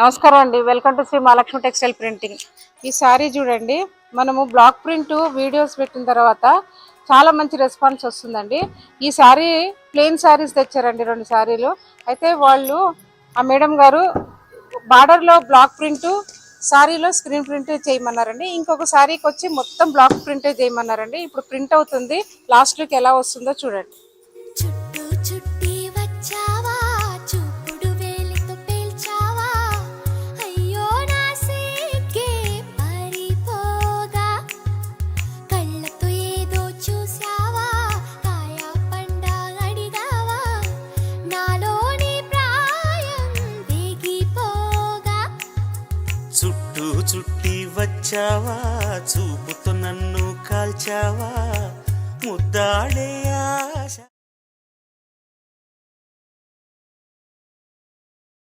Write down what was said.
నమస్కారం అండి. Welcome to Shri Mahalakshmi textile printing. ఈ సారీ చూడండి, మనము బ్లాక్ ప్రింట్ వీడియోస్ పెట్టిన తర్వాత చాలా మంచి రెస్పాన్స్ వస్తుందండి. ఈ సారీ ప్లెయిన్ సారీస్ తెచ్చారండి, 2 సారీలు. అయితే వాళ్ళు ఆ మేడం గారు బార్డర్లో బ్లాక్ ప్రింట్, సారీలో స్క్రీన్ ప్రింట్ చేయమన్నారండి. ఇంకొక సారీకి వచ్చి మొత్తం బ్లాక్ ప్రింటే చేయమన్నారండి. ఇప్పుడు ప్రింట్ అవుతుంది, లాస్ట్ లుక్ ఎలా వస్తుందో చూడండి. చుట్టూ చుట్టి వచ్చావా, చూపుతో నన్ను కాల్చావా, ముద్దాడే